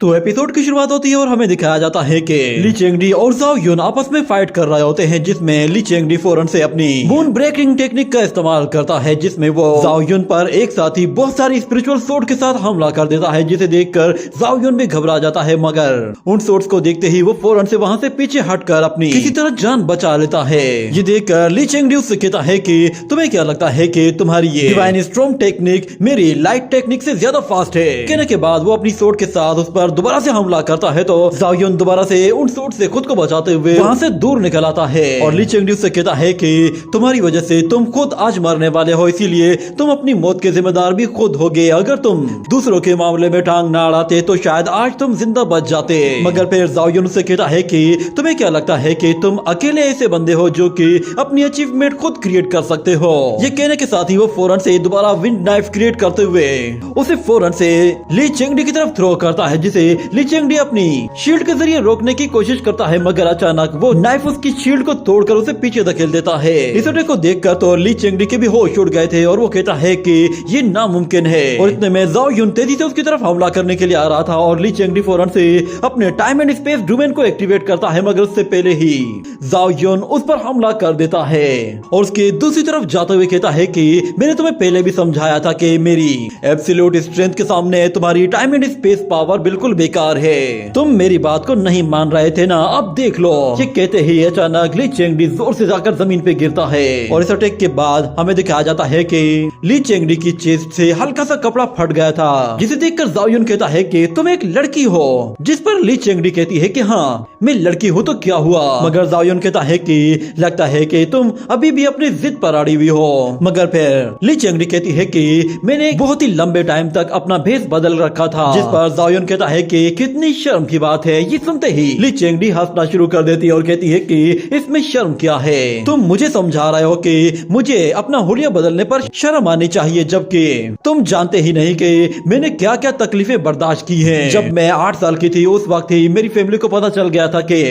तो एपिसोड की शुरुआत होती है और हमें दिखाया जाता है कि ली चेंगडी और जाओ युन आपस में फाइट कर रहे होते हैं, जिसमें ली चेंगडी फौरन से अपनी मून ब्रेकिंग टेक्निक का इस्तेमाल करता है, जिसमें वो जाओ युन पर एक साथ ही बहुत सारी स्पिरिचुअल सोर्ड के साथ हमला कर देता है, जिसे देखकर जाओ युन भी घबरा जाता है। मगर उन सोर्ड्स को देखते ही वो फौरन से वहाँ से पीछे हटकर अपनी किसी तरह जान बचा लेता है। ये देखकर ली चेंगडी उससे कहता है कि तुम्हें क्या लगता है कि तुम्हारी ये डिवाइन स्ट्रॉन्ग टेक्निक मेरी लाइट टेक्निक से ज्यादा फास्ट है। कहने के बाद वो अपनी सोर्ड के साथ उस पर दोबारा से हमला करता है, तो जाओ युन दोबारा से उन सोर्ड से खुद को बचाते हुए वहाँ से दूर निकल आता है और ली चेंगडी उससे कहता है कि तुम्हारी वजह से तुम खुद आज मरने वाले हो, इसीलिए तुम अपनी मौत के जिम्मेदार भी खुद होगे। अगर तुम दूसरों के मामले में टांग ना अड़ाते तो शायद आज तुम जिंदा बच जाते। मगर फिर जाओ युन उससे कहता है कि तुम्हें क्या लगता है कि तुम अकेले ऐसे बंदे हो जो कि अपनी अचीवमेंट खुद क्रिएट कर सकते हो। ये कहने के साथ ही वो फौरन से दोबारा विंड नाइफ क्रिएट करते हुए उसे फौरन से ली चेंगडी की तरफ थ्रो करता है, जिसे ली चेंगडी अपनी शील्ड के जरिए रोकने की कोशिश करता है, मगर अचानक वो नाइफ उसकी शील्ड को तोड़कर उसे पीछे धकेल देता है। इस अटैक को देखकर तो ली चेंगडी के भी होश उड़ गए थे और वो कहता है कि ये नामुमकिन है। और इतने में जाओ युन तेजी से उसकी तरफ हमला करने के लिए आ रहा था और ली चेंगडी फौरन से अपने टाइम एंड स्पेस डोमेन को एक्टिवेट करता है, मगर उससे पहले ही जाओ युन उस पर हमला कर देता है और उसके दूसरी तरफ जाते हुए कहता है कि मैंने तुम्हें पहले भी समझाया था कि मेरी एब्सोल्यूट स्ट्रेंथ के सामने तुम्हारी टाइम एंड स्पेस पावर बिल्कुल बेकार है। तुम मेरी बात को नहीं मान रहे थे ना, अब देख लो। ये कहते ही अचानक ली चेंगडी जोर से जाकर जमीन पे गिरता है और इस अटैक के बाद हमें दिखाया जाता है कि ली चेंगडी की चेस्ट से हल्का सा कपड़ा फट गया था, जिसे देखकर जाओ युन कहता है कि तुम एक लड़की हो, जिस पर ली चेंगडी कहती है कि हाँ मैं लड़की हूँ तो क्या हुआ। मगर जाओ युन कहता है कि लगता है कि तुम अभी भी अपनी जिद पर अड़ी हुई हो। मगर फिर ली चेंगडी कहती है कि मैंने बहुत ही लंबे टाइम तक अपना भेष बदल रखा था, जिस पर जाओ युन कहता है कि कितनी शर्म की बात है। ये सुनते ही ली चेंगडी हंसना शुरू कर देती है और कहती है कि इसमें शर्म क्या है, तुम मुझे समझा रहे हो कि मुझे अपना हुलिया बदलने पर शर्म आनी चाहिए, जबकि तुम जानते ही नहीं कि मैंने क्या क्या तकलीफें बर्दाश्त की हैं। जब मैं 8 साल की थी उस वक्त ही मेरी फैमिली को पता चल गया था कि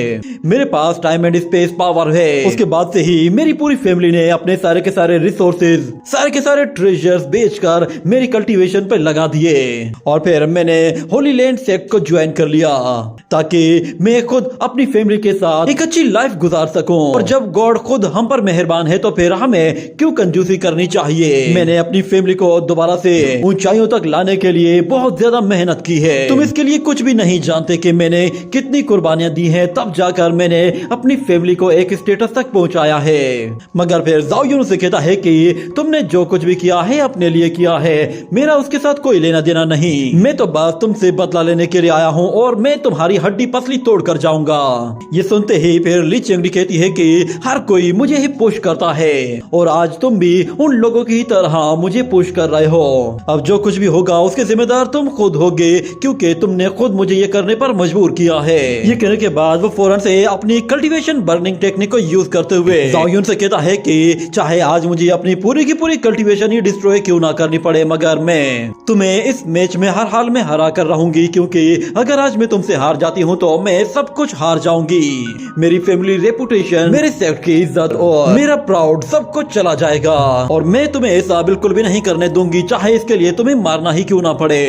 मेरे पास टाइम एंड स्पेस पावर है। उसके बाद से ही मेरी पूरी फैमिली ने अपने सारे के सारे रिसोर्सेज, सारे के सारे ट्रेजर्स बेचकर मेरी कल्टीवेशन पे लगा दिए और फिर मैंने होली लैंड सेक्ट को ज्वाइन कर लिया ताकि मैं खुद अपनी फैमिली के साथ एक अच्छी लाइफ गुजार सकूं। और जब गॉड खुद हम पर मेहरबान है तो फिर हमें क्यों कंजूसी करनी चाहिए। मैंने अपनी फैमिली को दोबारा से ऊंचाइयों तक लाने के लिए बहुत ज्यादा मेहनत की है। तुम इसके लिए कुछ भी नहीं जानते कि मैंने कितनी कुर्बानियां दी हैं, तब जाकर मैंने अपनी फैमिली को एक स्टेटस तक पहुंचाया है। मगर फिर जाओ युन से कहता है कि तुमने जो कुछ भी किया है अपने लिए किया है, मेरा उसके साथ कोई लेना देना नहीं। मैं तो बस तुमसे बदला लेने के लिए आया हूँ और मैं तुम्हारी हड्डी पसली तोड़ कर जाऊंगा। ये सुनते ही फिर ली चेंगडी कहती है कि हर कोई मुझे ही पुश करता है और आज तुम भी उन लोगों की तरह मुझे पुश कर रहे हो। अब जो कुछ भी होगा उसके जिम्मेदार तुम खुद होगे, क्योंकि तुमने खुद मुझे ये करने पर मजबूर किया है। ये कहने के बाद वो फौरन से अपनी कल्टीवेशन बर्निंग टेक्निक को यूज करते हुए जाओ युन से कहता है कि चाहे आज मुझे अपनी पूरी की पूरी कल्टीवेशन ही डिस्ट्रॉय क्यों ना करनी पड़े, मगर मैं तुम्हें इस मैच में हर हाल में हरा कर रहूंगी, क्योंकि अगर आज मैं तुमसे हार जाती हूँ तो मैं सब कुछ हार जाऊंगी। मेरी फैमिली रेपुटेशन, मेरे सेक्ट की इज्जत और मेरा प्राउड सब कुछ चला जाएगा और मैं तुम्हें ऐसा बिल्कुल भी नहीं करने दूंगी, चाहे इसके लिए तुम्हें मारना ही क्यों ना पड़े।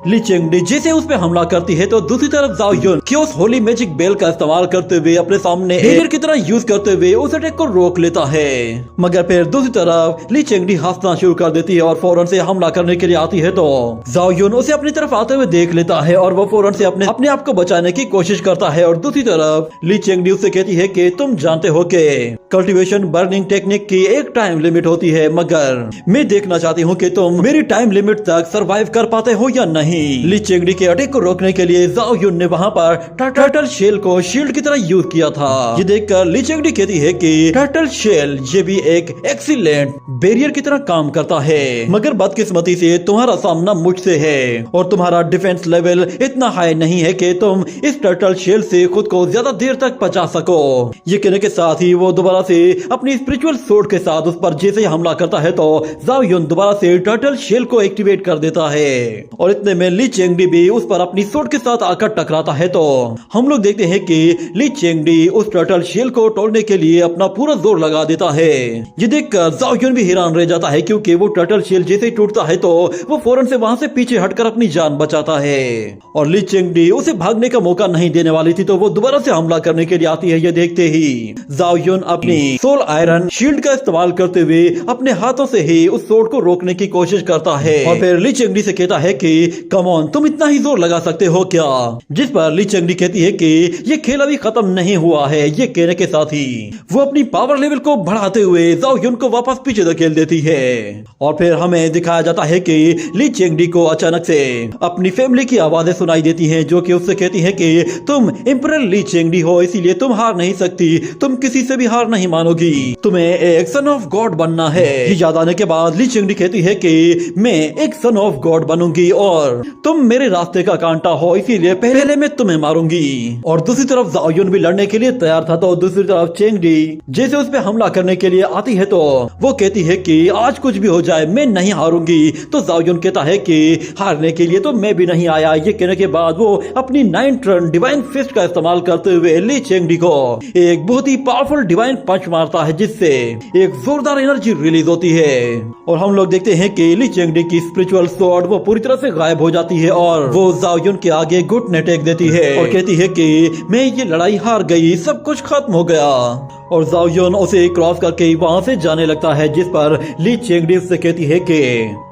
ली चेंगडी जैसे उस पे हमला करती है तो दूसरी तरफ जाओ युन क्योस होली मैजिक बेल का इस्तेमाल करते हुए अपने सामने एयर की तरह यूज करते हुए उस अटैक को रोक लेता है। मगर फिर दूसरी तरफ ली चेंगडी हंसना शुरू कर देती है और फौरन से हमला करने के लिए आती है, तो जाओ युन उसे अपनी तरफ आते हुए देख लेता है और वो फौरन से अपने आप को बचाने की कोशिश करता है। और दूसरी तरफ ली चेंगडी उससे कहती है कि तुम जानते हो कि कल्टीवेशन बर्निंग टेक्निक की एक टाइम लिमिट होती है, मगर मैं देखना चाहती हूँ कि तुम मेरी टाइम लिमिट तक सरवाइव कर पाते हो या नहीं। ली चेंगडी के अटैक को रोकने के लिए जाओ युन ने वहाँ पर टर्टल शेल को शील्ड की तरह यूज किया था। ये देखकर ली चेंगडी कहती है कि टर्टल शेल ये भी एक एक्सीलेंट बैरियर की तरह काम करता है, मगर बदकिस्मती से तुम्हारा सामना मुझसे है और तुम्हारा डिफेंस लेवल इतना हाई नहीं है कि तुम इस टर्टल शेल से खुद को ज्यादा देर तक बचा सको। ये कहने के साथ ही वो दोबारा से अपनी स्पिरिचुअल सोर्ड के साथ उस पर जैसे हमला करता है तो जाओ युन दोबारा से टर्टल शेल को एक्टिवेट कर देता है और इतने में ली चेंगडी भी उस पर अपनी सोर्ड के साथ आकर टकराता है। तो हम लोग देखते हैं कि ली चेंगडी उस टर्टल शेल को तोड़ने के लिए अपना पूरा जोर लगा देता है। ये देखकर जाओ युन भी हैरान रह जाता है, क्योंकि वो टर्टल शेल जैसे ही टूटता है तो वो फौरन से वहां से पीछे हटकर अपनी जान बचाता है और ली चेंगडी उसे भागने का मौका नहीं देने वाली थी, तो वो दोबारा से हमला करने के लिए आती है। ये देखते ही जाओ युन अपनी सोल आयरन शील्ड का इस्तेमाल करते हुए अपने हाथों से ही उस सोर्ड को रोकने की कोशिश करता है और फिर ली चेंगडी से कहता है कि कम ऑन, तुम इतना ही जोर लगा सकते हो क्या? जिस पर ली चेंगडी कहती है कि ये खेल अभी खत्म नहीं हुआ है। ये कहने के साथ ही वो अपनी पावर लेवल को बढ़ाते हुए जाओ युन को वापस पीछे धकेल देती है और फिर हमें दिखाया जाता है कि ली चेंगडी को अचानक से अपनी फैमिली की आवाजें सुनाई देती हैं, जो कि उससे कहती है कि तुम एम्परर ली चेंगडी हो, इसीलिए तुम हार नहीं सकती, तुम किसी से भी हार नहीं मानोगी, तुम्हें एक सन ऑफ गॉड बनना है। ये याद आने के बाद ली चेंगडी कहती है कि मैं एक सन ऑफ गॉड बनूंगी और तुम मेरे रास्ते का कांटा हो, इसीलिए पहले मैं तुम्हें मारूंगी। और दूसरी तरफ जाओ युन भी लड़ने के लिए तैयार था, तो दूसरी तरफ चेंगडी जैसे उस पर हमला करने के लिए आती है तो वो कहती है कि आज कुछ भी हो जाए मैं नहीं हारूंगी। तो जाओ युन कहता है कि हारने के लिए तो मैं भी नहीं आया। ये कहने के बाद वो अपनी 9 टर्न डिवाइन फिस्ट का इस्तेमाल करते हुए ली चेंगडी को एक बहुत ही पावरफुल डिवाइन पंच मारता है, जिससे एक जोरदार एनर्जी रिलीज होती है और हम लोग देखते हैं कि ली चेंगडी की स्पिरिचुअल स्वॉर्ड वो पूरी तरह से गायब हो जाती है और वो जाओ युन के आगे घुटने टेक देती है और कहती है कि मैं ये लड़ाई हार गई, सब कुछ खत्म हो गया। और जाओ युन उसे क्रॉस करके वहां से जाने लगता है, जिस पर ली चेंगडी से कहती है कि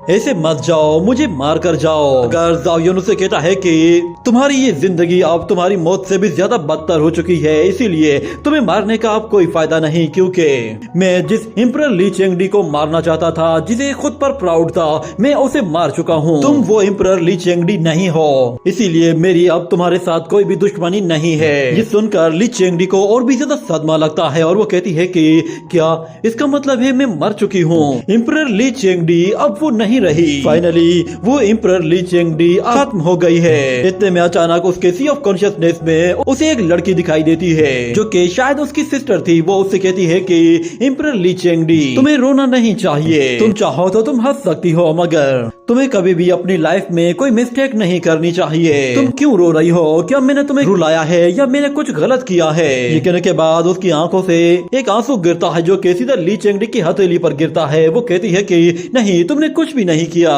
ऐसे मत जाओ, मुझे मार कर जाओ। अगर जाओ युन उसे कहता है कि तुम्हारी ये जिंदगी अब तुम्हारी मौत से भी ज्यादा बदतर हो चुकी है, इसीलिए तुम्हें मारने का अब कोई फायदा नहीं, क्योंकि मैं जिस एम्परर ली चेंगडी को मारना चाहता था, जिसे खुद पर प्राउड था, मैं उसे मार चुका हूँ। तुम वो एम्परर ली चेंगडी नहीं हो, इसीलिए मेरी अब तुम्हारे साथ कोई भी दुश्मनी नहीं है। ये सुनकर ली चेंगडी को और भी ज्यादा सदमा लगता है और वो कहती है कि क्या इसका मतलब है मैं मर चुकी हूँ? एम्परर ली चेंगडी अब वो नहीं रही। फाइनली वो एम्परर ली चेंगडी खत्म हो गई है। इतने में अचानक उसके सी ऑफ कॉन्शियसनेस में उसे एक लड़की दिखाई देती है, जो कि शायद उसकी सिस्टर थी। वो उससे कहती है कि एम्परर ली चेंगडी, तुम्हें रोना नहीं चाहिए, तुम चाहो तो तुम हंस सकती हो, मगर तुम्हें कभी भी अपनी लाइफ में कोई मिस्टेक नहीं करनी चाहिए। तुम क्यों रो रही हो? क्या मैंने तुम्हें रुलाया है या मैंने कुछ गलत किया है? ये कहने के बाद उसकी आंखों से एक आंसू गिरता है, जो कि सीधा ली चेंगडी की हथेली पर गिरता है। वो कहती है कि नहीं, तुमने कुछ भी नहीं किया।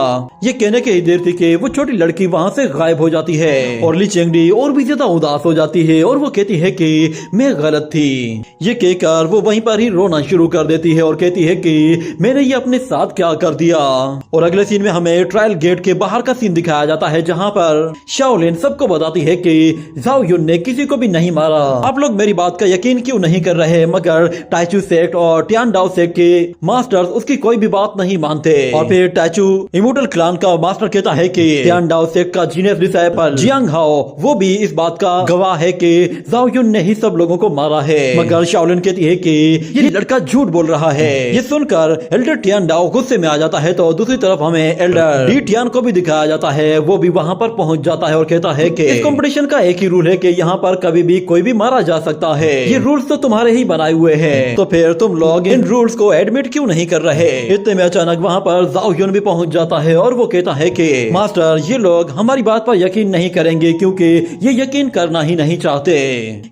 ये कहने के ही देर थी कि वो छोटी लड़की वहाँ से गायब हो जाती है और ली चेंगडी और भी ज्यादा उदास हो जाती है और वो कहती है कि मैं गलत थी। ये कहकर वो वहीं पर ही रोना शुरू कर देती है और कहती है कि मैंने ये अपने साथ क्या कर दिया। और अगले सीन में हमें ट्रायल गेट के बाहर का सीन दिखाया जाता है, जहाँ पर शाओलिन सबको बताती है कि जाओ युन ने किसी को भी नहीं मारा। आप लोग मेरी बात का यकीन क्यों नहीं कर रहे? मगर टाइचू सेक्ट और टियान डाओ सेक्ट के मास्टर्स उसकी कोई भी बात नहीं मानते। और फिर टाइचू इमोर्टल क्लान का मास्टर कहता है कि टियान डाओ सेक्ट का जीनियस डिसाइपल जियांग हाओ वो भी इस बात का गवाह है कि जाओ युन ने ही सब लोगों को मारा है। मगर शाओलिन कहती है कि ये लड़का झूठ बोल रहा है। ये सुनकर एल्डर टियान डाओ गुस्से में आ जाता है। तो दूसरी तरफ हमें एल्डर डी टियान को भी दिखाया जाता है। वो भी वहाँ पर पहुँच जाता है और कहता है कि इस कंपटीशन का एक ही रूल है कि यहाँ पर कभी भी कोई भी मारा जा सकता है। ये रूल्स तो तुम्हारे ही बनाए हुए हैं, तो फिर तुम लोग इन रूल्स को एडमिट क्यों नहीं कर रहे? इतने में अचानक वहाँ पर जाओ युन भी पहुँच जाता है और वो कहता है कि मास्टर, ये लोग हमारी बात पर यकीन नहीं करेंगे, क्योंकि ये यकीन करना ही नहीं चाहते,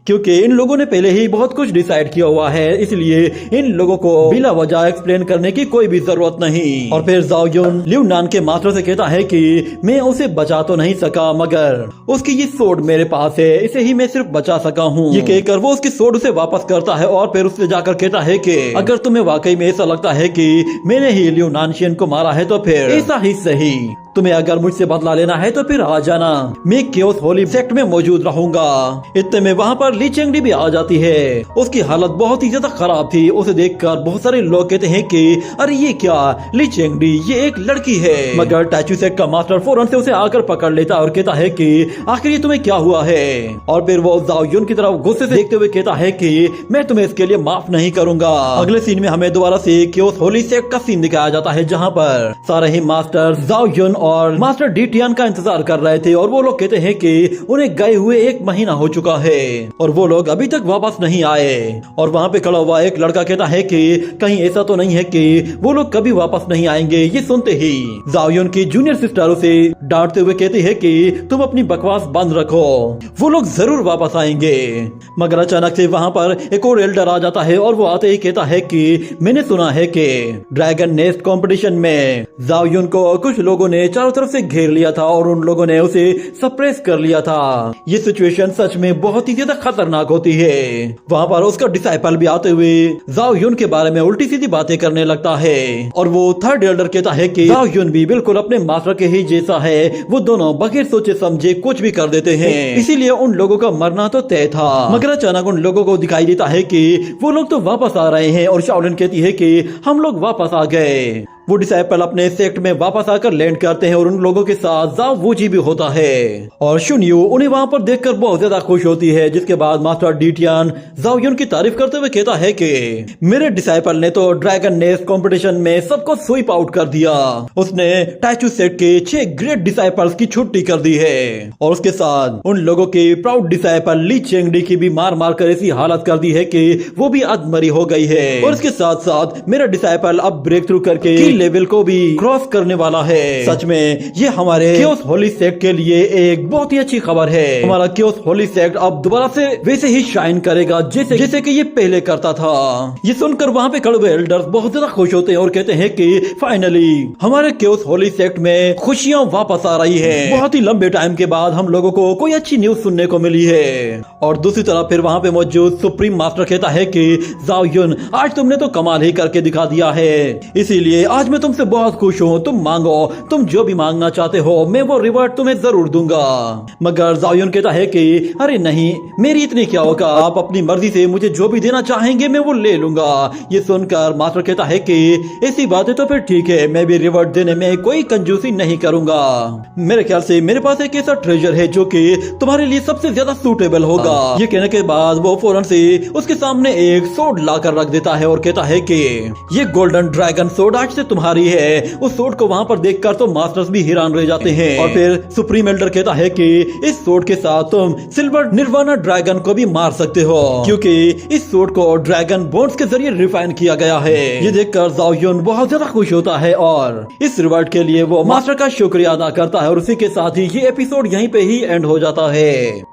क्योंकि इन लोगों ने पहले ही बहुत कुछ डिसाइड किया हुआ है, इसलिए इन लोगों को बिला वजह एक्सप्लेन करने की कोई भी जरूरत नहीं। और फिर जाओ युन लिउ नान के मास्टर से कहता है कि मैं उसे बचा तो नहीं सका, मगर उसकी ये सोर्ड मेरे पास है, इसे ही मैं सिर्फ बचा सका हूँ। ये कहकर वो उसकी सोर्ड उसे वापस करता है और फिर उससे जाकर कहता है कि अगर तुम्हें वाकई में ऐसा लगता है कि मैंने ही लिउ नानशियन को मारा है, तो फिर ऐसा ही सही। तुम्हें अगर मुझसे बदला लेना है तो फिर आ जाना, मैं केओस होली सेक्ट में मौजूद रहूंगा। इतने में वहाँ पर ली चेंगडी भी आ जाती है। उसकी हालत बहुत ही ज्यादा खराब थी। उसे देखकर बहुत सारे लोग कहते हैं कि अरे ये क्या, ली चेंगडी ये एक लड़की है। मगर टाइचू सेक्ट का मास्टर फौरन से उसे आकर पकड़ लेता और कहता है कि आखिर ये तुम्हें क्या हुआ है। और फिर वो जाओ युन की तरफ गुस्से से देखते हुए कहता है कि मैं तुम्हें इसके लिए माफ नहीं करूंगा। अगले सीन में हमें दोबारा से केओस होली सेक्ट का सीन दिखाया जाता है, जहाँ पर सारे ही मास्टर जाओ युन और मास्टर डी टियान का इंतजार कर रहे थे और वो लोग कहते हैं कि उन्हें गए हुए 1 महीना हो चुका है और वो लोग अभी तक वापस नहीं आए। और वहाँ पे खड़ा हुआ एक लड़का कहता है कि कहीं ऐसा तो नहीं है कि वो लोग कभी वापस नहीं आएंगे। ये सुनते ही जाओ युन की जूनियर सिस्टर उसे डांटते हुए कहती है कि तुम अपनी बकवास बंद रखो, वो लोग जरूर वापस आएंगे। मगर अचानक से वहाँ पर एक और एल्डर आ जाता है और वो आते ही कहता है कि मैंने सुना है कि ड्रैगन नेस्ट कंपटीशन में जाओ युन को कुछ लोगों ने चारों तरफ से घेर लिया था और उन लोगों ने उसे सप्रेस कर लिया था। ये सिचुएशन सच में बहुत ही ज्यादा खतरनाक होती है। वहाँ पर उसका डिसाइपल भी आते हुए जाओ युन के बारे में उल्टी सीधी बातें करने लगता है और वो थर्ड एल्डर कहता है कि जाओ युन भी बिल्कुल अपने मास्टर के ही जैसा है, वो दोनों बगैर सोचे समझे कुछ भी कर देते हैं, इसीलिए उन लोगों का मरना तो तय था। मगर अचानक उन लोगों को दिखाई देता है कि वो लोग तो वापस आ रहे हैं और शाओलिन कहती है कि हम लोग वापस आ गए। वो डिसाइपल अपने सेक्ट में वापस आकर लैंड करते हैं और उन लोगों के साथ जाओ वूजी भी होता है और शुन्यू उन्हें वहाँ पर देखकर बहुत ज्यादा खुश होती है। जिसके बाद मास्टर डीटियान जाओ युन की तारीफ करते हुए कहता है कि मेरे डिसाइपल ने तो ड्रैगन नेस्ट कंपटीशन में सबको स्वीप आउट कर दिया। उसने टैचू सेट के 6 ग्रेट डिसाइपल्स की छुट्टी कर दी है और उसके साथ उन लोगों की प्राउड डिसाइपल ली चेंगडी की भी मार मार कर ऐसी हालत कर दी है कि वो भी अधमरी हो गई है। और इसके साथ साथ मेरा डिसाइपल अब ब्रेक थ्रू करके लेवल को भी क्रॉस करने वाला है। सच में ये हमारे क्योस होली सेक्ट के लिए एक बहुत ही अच्छी खबर है। हमारा क्योस होली सेक्ट अब दोबारा से वैसे ही शाइन करेगा जैसे कि ये पहले करता था। ये सुनकर वहाँ पे खड़े हुए एल्डर्स बहुत ज्यादा खुश होते हैं और कहते हैं कि फाइनली हमारे क्योस होली सेक्ट में खुशियाँ वापस आ रही है। बहुत ही लंबे टाइम के बाद हम लोगों को कोई अच्छी न्यूज सुनने को मिली है। और दूसरी तरफ फिर वहाँ पे मौजूद सुप्रीम मास्टर कहता है कि जाओ युन आज तुमने तो कमाल ही करके दिखा दिया है, इसीलिए आज मैं तुमसे बहुत खुश हूँ। तुम मांगो, तुम जो भी मांगना चाहते हो मैं वो रिवॉर्ड तुम्हें जरूर दूंगा। मगर जाओ युन कहता है कि अरे नहीं, मेरी इतनी क्या होगा, आप अपनी मर्जी से मुझे जो भी देना चाहेंगे मैं वो ले लूंगा। ये सुनकर मास्टर कहता है कि ऐसी बात है तो फिर ठीक है, मैं भी रिवॉर्ड देने में कोई कंजूसी नहीं करूंगा। मेरे ख्याल से मेरे पास एक ऐसा ट्रेजर है जो कि तुम्हारे लिए सबसे ज्यादा सूटेबल होगा। ये कहने के बाद वो फौरन से उसके सामने एक सोड लाकर रख देता है और कहता है कि ये गोल्डन ड्रैगन सोड आज से तुम्हारी है। उस सोड को वहाँ पर देखकर तो मास्टर्स भी हैरान रह जाते हैं। और फिर सुप्रीम एल्डर कहता है कि इस सोड के साथ तुम सिल्वर निर्वाणा ड्रैगन को भी मार सकते हो, क्योंकि इस सोड को ड्रैगन बोन्स के जरिए रिफाइन किया गया है। ये देखकर जाओ युन बहुत ज्यादा खुश होता है और इस रिवॉर्ड के लिए वो मास्टर का शुक्रिया अदा करता है। और उसी के साथ ही ये एपिसोड यहीं पे ही एंड हो जाता है।